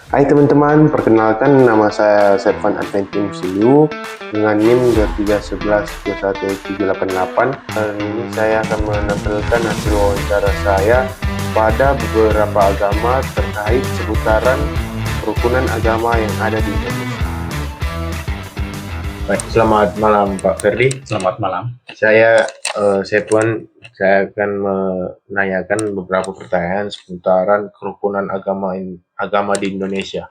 Hai teman-teman, perkenalkan nama saya Servan Adventim Siu dengan NIM 23112178. Kali ini saya akan menampilkan hasil wawancara saya pada beberapa agama terkait seputaran kerukunan agama yang ada di Indonesia. Baik, selamat malam Pak Ferdi. Selamat malam. Saya saya akan menanyakan beberapa pertanyaan seputaran kerukunan agama di Indonesia.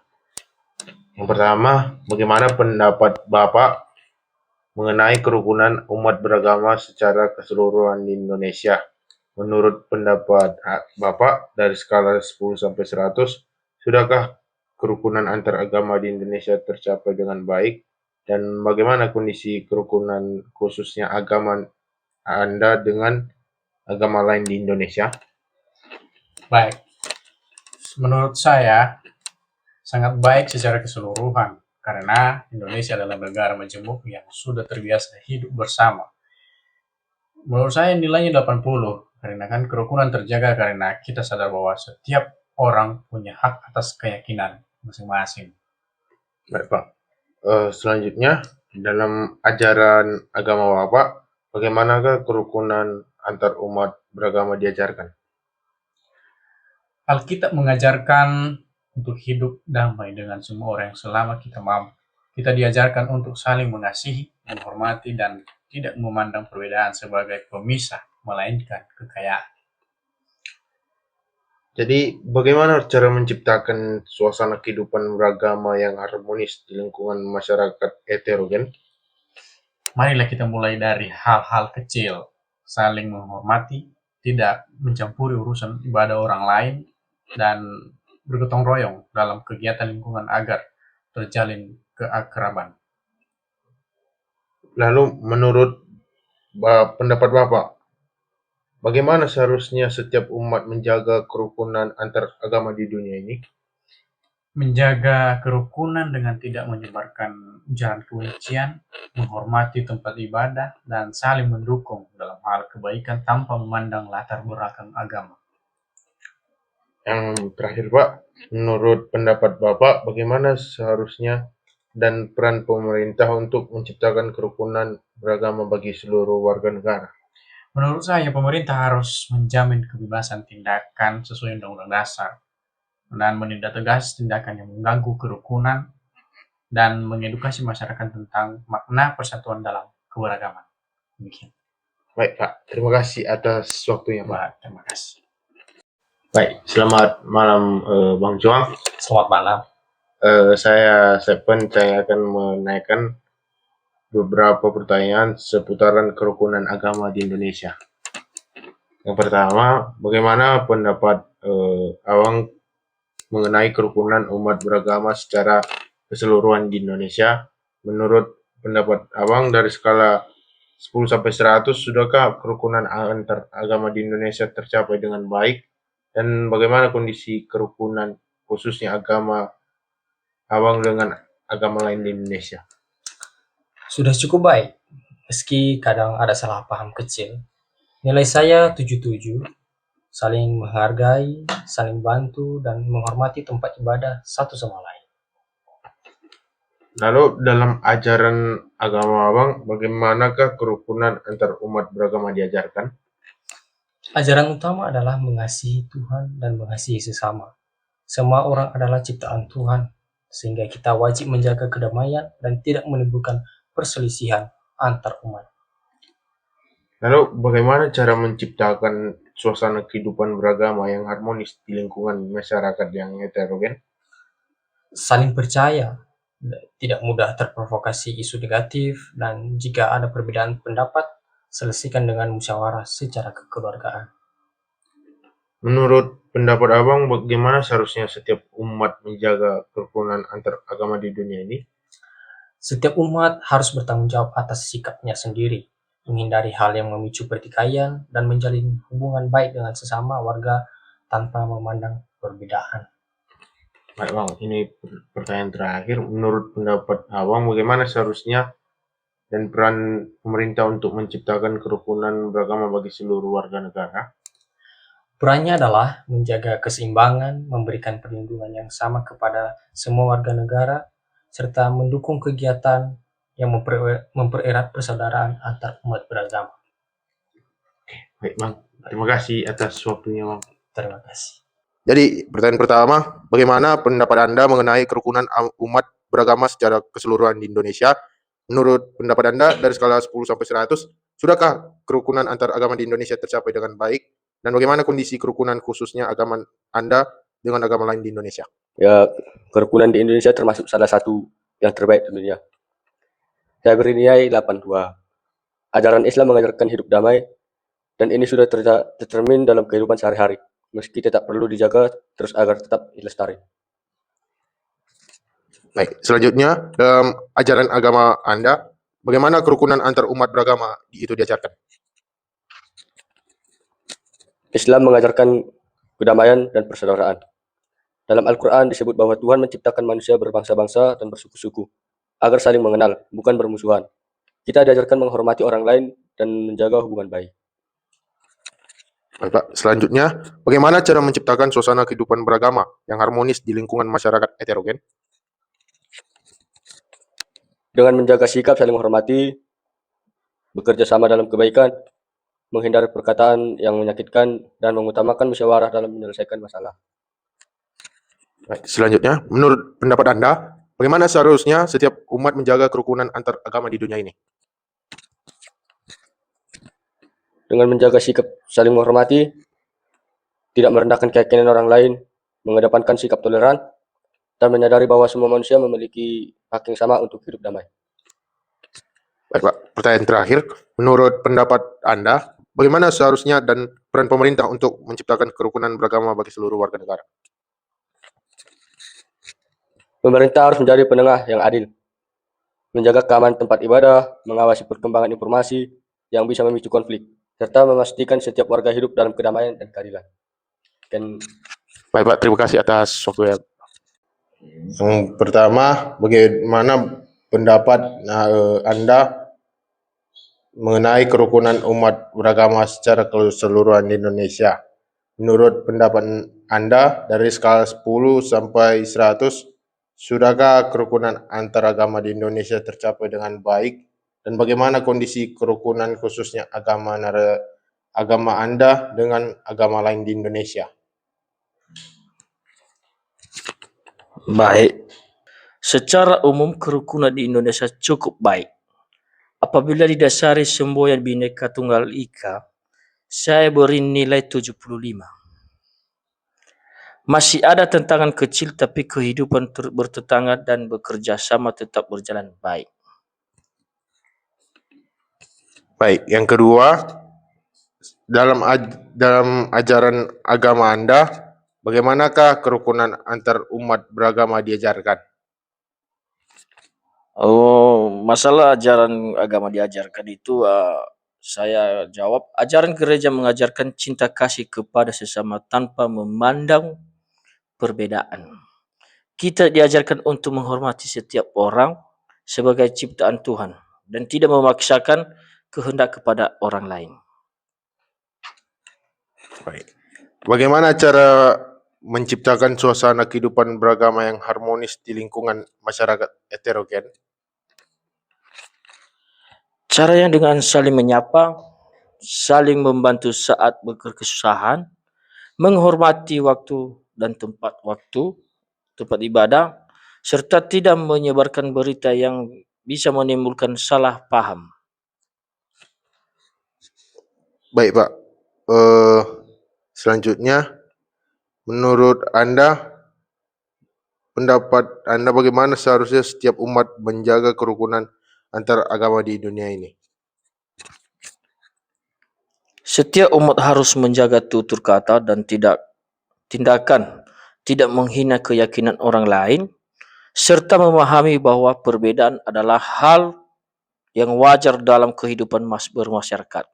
Yang pertama, bagaimana pendapat Bapak mengenai kerukunan umat beragama secara keseluruhan di Indonesia? Menurut pendapat Bapak dari skala 10 sampai 100, sudahkah kerukunan antar agama di Indonesia tercapai dengan baik? Dan bagaimana kondisi kerukunan khususnya agama Anda dengan agama lain di Indonesia? Baik, menurut saya sangat baik secara keseluruhan karena Indonesia adalah negara majemuk yang sudah terbiasa hidup bersama. Menurut saya nilainya 80 karena kan kerukunan terjaga karena kita sadar bahwa setiap orang punya hak atas keyakinan masing-masing. Baik Pak. Selanjutnya, dalam ajaran agama Bapak, bagaimanakah kerukunan antar umat beragama diajarkan? Alkitab mengajarkan untuk hidup damai dengan semua orang yang selama kita mampu. Kita diajarkan untuk saling mengasihi, menghormati, dan tidak memandang perbedaan sebagai pemisah, melainkan kekayaan. Jadi, bagaimana cara menciptakan suasana kehidupan beragama yang harmonis di lingkungan masyarakat heterogen? Marilah kita mulai dari hal-hal kecil, saling menghormati, tidak mencampuri urusan ibadah orang lain, dan bergotong royong dalam kegiatan lingkungan agar terjalin keakraban. Lalu, menurut pendapat Bapak, bagaimana seharusnya setiap umat menjaga kerukunan antar agama di dunia ini? Menjaga kerukunan dengan tidak menyebarkan ujaran kebencian, menghormati tempat ibadah, dan saling mendukung dalam hal kebaikan tanpa memandang latar belakang agama. Yang terakhir Pak, menurut pendapat Bapak, bagaimana seharusnya dan peran pemerintah untuk menciptakan kerukunan beragama bagi seluruh warga negara? Menurut saya, pemerintah harus menjamin kebebasan tindakan sesuai Undang-Undang Dasar dan menindak tegas tindakan yang mengganggu kerukunan dan mengedukasi masyarakat tentang makna persatuan dalam keberagaman. Demikian. Baik Pak, terima kasih atas waktunya Pak. Terima kasih. Baik, selamat malam Bang Juang. Selamat malam. Saya Sepen, saya akan menanyakan beberapa pertanyaan seputaran kerukunan agama di Indonesia. Yang pertama, bagaimana pendapat Awang mengenai kerukunan umat beragama secara keseluruhan di Indonesia? Menurut pendapat Abang dari skala 10 sampai 100, sudahkah kerukunan antar agama di Indonesia tercapai dengan baik? Dan bagaimana kondisi kerukunan khususnya agama Abang dengan agama lain di Indonesia? Sudah cukup baik, meski kadang ada salah paham kecil. Nilai saya 77, saling menghargai, saling bantu, dan menghormati tempat ibadah satu sama lain. Lalu dalam ajaran agama Abang, bagaimanakah kerukunan antar umat beragama diajarkan? Ajaran utama adalah mengasihi Tuhan dan mengasihi sesama. Semua orang adalah ciptaan Tuhan, sehingga kita wajib menjaga kedamaian dan tidak menimbulkan perselisihan antar umat. Lalu bagaimana cara menciptakan suasana kehidupan beragama yang harmonis di lingkungan masyarakat yang heterogen? Saling percaya, tidak mudah terprovokasi isu negatif, dan jika ada perbedaan pendapat, selesaikan dengan musyawarah secara kekeluargaan. Menurut pendapat Abang, bagaimana seharusnya setiap umat menjaga kerukunan antar agama di dunia ini? Setiap umat harus bertanggung jawab atas sikapnya sendiri, menghindari hal yang memicu pertikaian, dan menjalin hubungan baik dengan sesama warga tanpa memandang perbedaan. Baik Bang, ini pertanyaan terakhir. Menurut pendapat Abang, bagaimana seharusnya dan peran pemerintah untuk menciptakan kerukunan beragama bagi seluruh warga negara? Perannya adalah menjaga keseimbangan, memberikan perlindungan yang sama kepada semua warga negara, serta mendukung kegiatan yang mempererat persaudaraan antar umat beragama. Baik Bang, terima kasih atas waktunya Bang. Terima kasih. Jadi pertanyaan pertama, bagaimana pendapat Anda mengenai kerukunan umat beragama secara keseluruhan di Indonesia? Menurut pendapat Anda dari skala 10 sampai 100, sudahkah kerukunan antar agama di Indonesia tercapai dengan baik? Dan bagaimana kondisi kerukunan khususnya agama Anda dengan agama lain di Indonesia? Ya, kerukunan di Indonesia termasuk salah satu yang terbaik di dunia. Saya beri nilai 82. Ajaran Islam mengajarkan hidup damai, dan ini sudah tercermin dalam kehidupan sehari-hari, meski tetap perlu dijaga terus agar tetap lestari. Baik, selanjutnya dalam ajaran agama Anda, bagaimana kerukunan antar umat beragama itu diajarkan? Islam mengajarkan kedamaian dan persaudaraan. Dalam Al-Quran disebut bahwa Tuhan menciptakan manusia berbangsa-bangsa dan bersuku-suku, agar saling mengenal, bukan bermusuhan. Kita diajarkan menghormati orang lain dan menjaga hubungan baik. Baik, Pak. Selanjutnya, bagaimana cara menciptakan suasana kehidupan beragama yang harmonis di lingkungan masyarakat heterogen? Dengan menjaga sikap saling menghormati, bekerja sama dalam kebaikan, menghindari perkataan yang menyakitkan, dan mengutamakan musyawarah dalam menyelesaikan masalah. Baik, selanjutnya, menurut pendapat Anda, bagaimana seharusnya setiap umat menjaga kerukunan antar agama di dunia ini? Dengan menjaga sikap saling menghormati, tidak merendahkan keyakinan orang lain, mengedepankan sikap toleran, dan menyadari bahwa semua manusia memiliki hak yang sama untuk hidup damai. Baik, Pak. Pertanyaan terakhir, menurut pendapat Anda, bagaimana seharusnya dan peran pemerintah untuk menciptakan kerukunan beragama bagi seluruh warga negara? Pemerintah harus menjadi penengah yang adil, menjaga keamanan tempat ibadah, mengawasi perkembangan informasi yang bisa memicu konflik, serta memastikan setiap warga hidup dalam kedamaian dan keadilan. Baik, Pak. Terima kasih atas waktunya. Yang pertama, bagaimana pendapat Anda mengenai kerukunan umat beragama secara keseluruhan di Indonesia? Menurut pendapat Anda dari skala 10 sampai 100, sudahkah kerukunan antaragama di Indonesia tercapai dengan baik? Dan bagaimana kondisi kerukunan khususnya agama Anda dengan agama lain di Indonesia? Baik, secara umum kerukunan di Indonesia cukup baik. Apabila didasari semboyan Bhinneka Tunggal Ika, saya beri nilai 75. Masih ada tantangan kecil, tapi kehidupan bertetangga dan bekerja sama tetap berjalan baik. Baik, yang kedua, dalam ajaran agama Anda, bagaimanakah kerukunan antar umat beragama diajarkan? Masalah ajaran agama diajarkan itu saya jawab, ajaran gereja mengajarkan cinta kasih kepada sesama tanpa memandang perbedaan. Kita diajarkan untuk menghormati setiap orang sebagai ciptaan Tuhan dan tidak memaksakan kehendak kepada orang lain. Baik. Bagaimana cara menciptakan suasana kehidupan beragama yang harmonis di lingkungan masyarakat heterogen? Caranya dengan saling menyapa, saling membantu saat berkesusahan, menghormati waktu dan tempat ibadah, serta tidak menyebarkan berita yang bisa menimbulkan salah paham. Baik, Pak. Selanjutnya, menurut Anda, pendapat Anda bagaimana seharusnya setiap umat menjaga kerukunan antar agama di dunia ini? Setiap umat harus menjaga tutur kata dan tindakan tidak menghina keyakinan orang lain, serta memahami bahwa perbedaan adalah hal yang wajar dalam kehidupan bermasyarakat.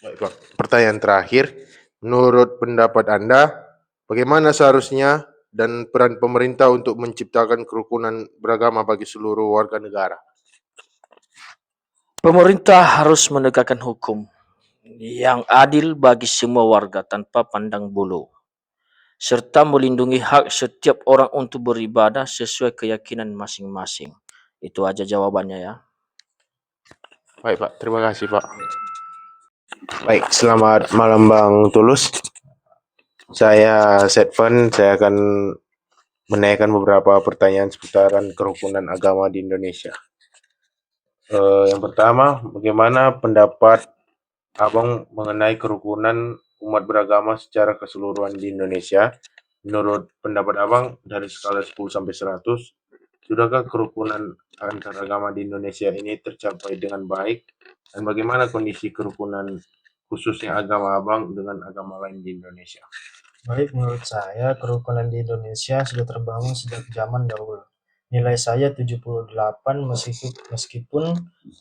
Baik, Pak. Pertanyaan terakhir, menurut pendapat Anda, bagaimana seharusnya dan peran pemerintah untuk menciptakan kerukunan beragama bagi seluruh warga negara? Pemerintah harus menegakkan hukum yang adil bagi semua warga tanpa pandang bulu, serta melindungi hak setiap orang untuk beribadah sesuai keyakinan masing-masing. Itu aja jawabannya ya. Baik Pak, terima kasih Pak. Baik, selamat malam Bang Tulus. Saya Setvan, saya akan menanyakan beberapa pertanyaan seputaran kerukunan agama di Indonesia. Yang pertama, bagaimana pendapat Abang mengenai kerukunan umat beragama secara keseluruhan di Indonesia? Menurut pendapat Abang, dari skala 10 sampai 100, sudahkah kerukunan antar agama di Indonesia ini tercapai dengan baik? Dan bagaimana kondisi kerukunan khususnya agama Abang dengan agama lain di Indonesia? Baik, menurut saya kerukunan di Indonesia sudah terbangun sejak zaman dahulu. Nilai saya 78 meskipun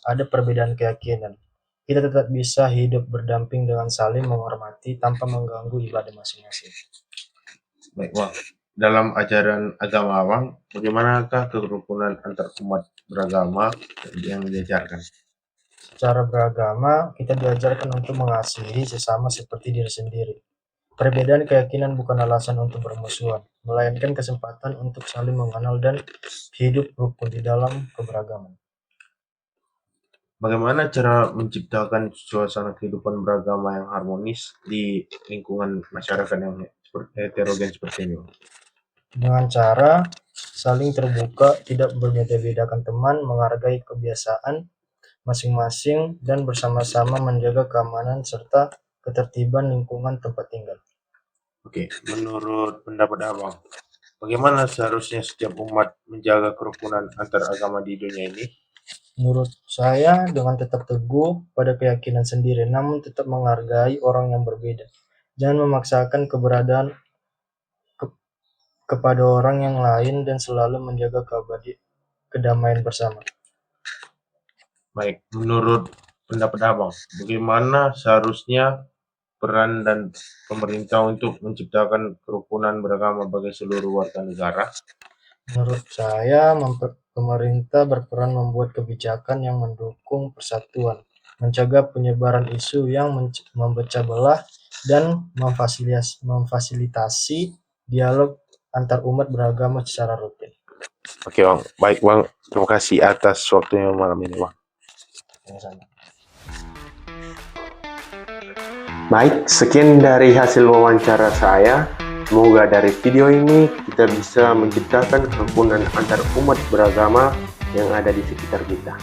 ada perbedaan keyakinan. Kita tetap bisa hidup berdamping dengan saling menghormati tanpa mengganggu ibadah masing-masing. Baik, Bang. Dalam ajaran agama Abang, bagaimanakah kerukunan antar umat beragama yang diajarkan? Secara beragama, kita diajarkan untuk mengasihi sesama seperti diri sendiri. Perbedaan keyakinan bukan alasan untuk bermusuhan, melainkan kesempatan untuk saling mengenal dan hidup rukun di dalam keberagaman. Bagaimana cara menciptakan suasana kehidupan beragama yang harmonis di lingkungan masyarakat yang heterogen seperti ini? Dengan cara saling terbuka, tidak berbeda-bedakan teman, menghargai kebiasaan masing-masing, dan bersama-sama menjaga keamanan serta ketertiban lingkungan tempat tinggal. Oke, menurut pendapat Abang, bagaimana seharusnya setiap umat menjaga kerukunan antar agama di dunia ini? Menurut saya, dengan tetap teguh pada keyakinan sendiri, namun tetap menghargai orang yang berbeda. Jangan memaksakan keberadaan kepada orang yang lain dan selalu menjaga kedamaian bersama. Baik, menurut pendapat Abang, bagaimana seharusnya peran dan pemerintah untuk menciptakan kerukunan beragama bagi seluruh warga negara? Menurut saya, pemerintah berperan membuat kebijakan yang mendukung persatuan, mencegah penyebaran isu yang memecah belah, dan memfasilitasi dialog antar umat beragama secara rutin. Oke Bang, baik Bang, terima kasih atas waktunya malam ini Bang. Sama-sama. Baik, sekian dari hasil wawancara saya. Semoga dari video ini kita bisa menciptakan kerukunan antar umat beragama yang ada di sekitar kita.